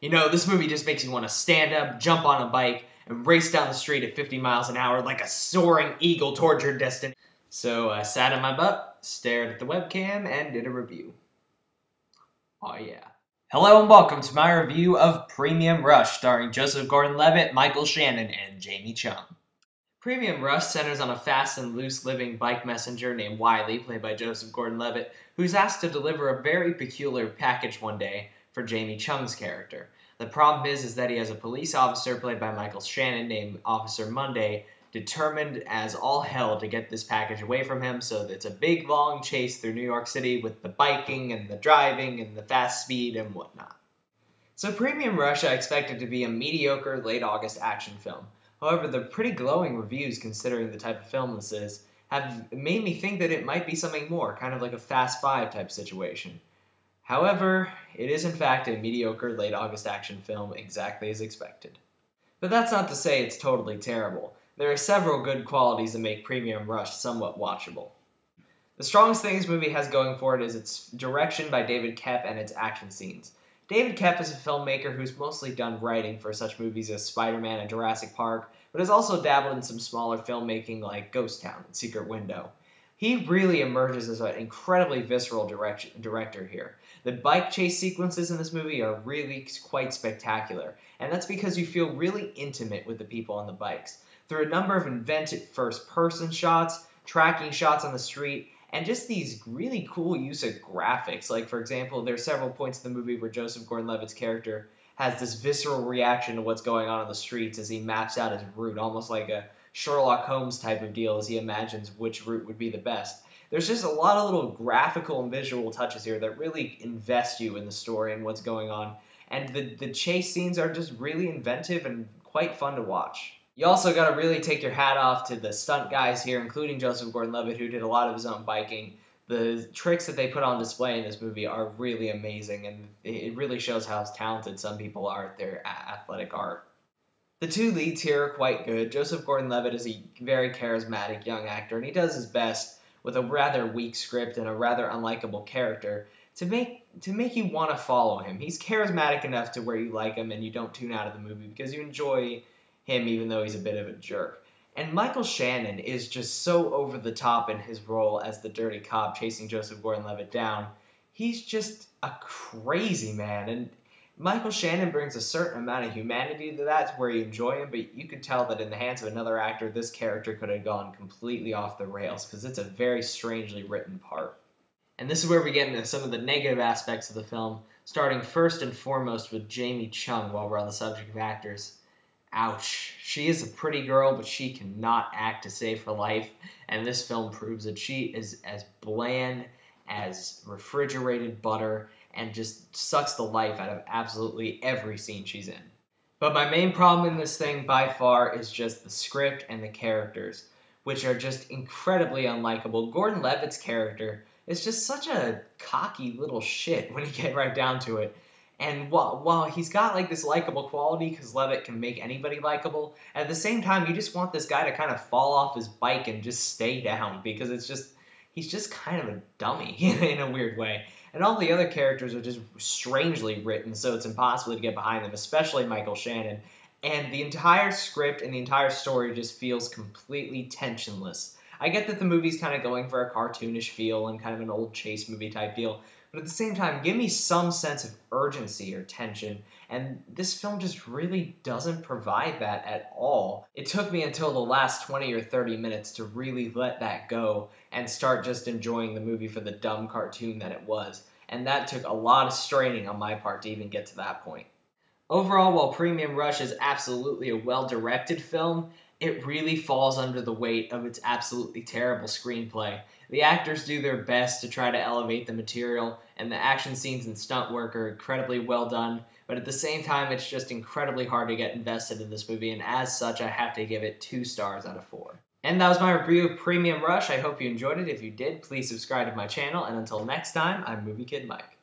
You know, this movie just makes you want to stand up, jump on a bike, and race down the street at 50 miles an hour like a soaring eagle towards your destiny. So I sat on my butt, stared at the webcam, and did a review. Oh yeah. Hello and welcome to my review of Premium Rush, starring Joseph Gordon-Levitt, Michael Shannon, and Jamie Chung. Premium Rush centers on a fast and loose-living bike messenger named Wiley, played by Joseph Gordon-Levitt, who's asked to deliver a very peculiar package one day for Jamie Chung's character. The problem is that he has a police officer, played by Michael Shannon, named Officer Monday, determined as all hell to get this package away from him, so it's a big, long chase through New York City with the biking and the driving and the fast speed and whatnot. So Premium Rush I expected to be a mediocre late August action film. However, the pretty glowing reviews, considering the type of film this is, have made me think that it might be something more, kind of like a Fast Five type situation. However, it is in fact a mediocre late August action film, exactly as expected. But that's not to say it's totally terrible. There are several good qualities that make Premium Rush somewhat watchable. The strongest thing this movie has going for it is its direction by David Koepp and its action scenes. David Koepp is a filmmaker who's mostly done writing for such movies as Spider-Man and Jurassic Park, but has also dabbled in some smaller filmmaking like Ghost Town and Secret Window. He really emerges as an incredibly visceral director here. The bike chase sequences in this movie are really quite spectacular, and that's because you feel really intimate with the people on the bikes. Through a number of invented first-person shots, tracking shots on the street, and just these really cool use of graphics. Like, for example, there are several points in the movie where Joseph Gordon-Levitt's character has this visceral reaction to what's going on the streets as he maps out his route, almost like a Sherlock Holmes type of deal as he imagines which route would be the best. There's just a lot of little graphical and visual touches here that really invest you in the story and what's going on. And the chase scenes are just really inventive and quite fun to watch. You also gotta really take your hat off to the stunt guys here, including Joseph Gordon-Levitt, who did a lot of his own biking. The tricks that they put on display in this movie are really amazing, and it really shows how talented some people are at their athletic art. The two leads here are quite good. Joseph Gordon-Levitt is a very charismatic young actor, and he does his best with a rather weak script and a rather unlikable character to make you want to follow him. He's charismatic enough to where you like him and you don't tune out of the movie because you enjoy him even though he's a bit of a jerk. And Michael Shannon is just so over the top in his role as the dirty cop chasing Joseph Gordon-Levitt down. He's just a crazy man, and Michael Shannon brings a certain amount of humanity to that to where you enjoy him, but you could tell that in the hands of another actor, this character could have gone completely off the rails because it's a very strangely written part. And this is where we get into some of the negative aspects of the film, starting first and foremost with Jamie Chung while we're on the subject of actors. Ouch. She is a pretty girl, but she cannot act to save her life, and this film proves that she is as bland as refrigerated butter and just sucks the life out of absolutely every scene she's in. But my main problem in this thing by far is just the script and the characters, which are just incredibly unlikable. Gordon-Levitt's character is just such a cocky little shit when you get right down to it. And while he's got like this likable quality, because Levitt can make anybody likable, at the same time you just want this guy to kind of fall off his bike and just stay down, because he's just kind of a dummy in a weird way. And all the other characters are just strangely written, so it's impossible to get behind them, especially Michael Shannon. And the entire script and the entire story just feels completely tensionless. I get that the movie's kind of going for a cartoonish feel and kind of an old chase movie type deal, but at the same time, give me some sense of urgency or tension, and this film just really doesn't provide that at all. It took me until the last 20 or 30 minutes to really let that go and start just enjoying the movie for the dumb cartoon that it was, and that took a lot of straining on my part to even get to that point. Overall, while Premium Rush is absolutely a well-directed film, it really falls under the weight of its absolutely terrible screenplay. The actors do their best to try to elevate the material, and the action scenes and stunt work are incredibly well done, but at the same time, it's just incredibly hard to get invested in this movie, and as such, I have to give it 2 stars out of 4. And that was my review of Premium Rush. I hope you enjoyed it. If you did, please subscribe to my channel, and until next time, I'm Movie Kid Mike.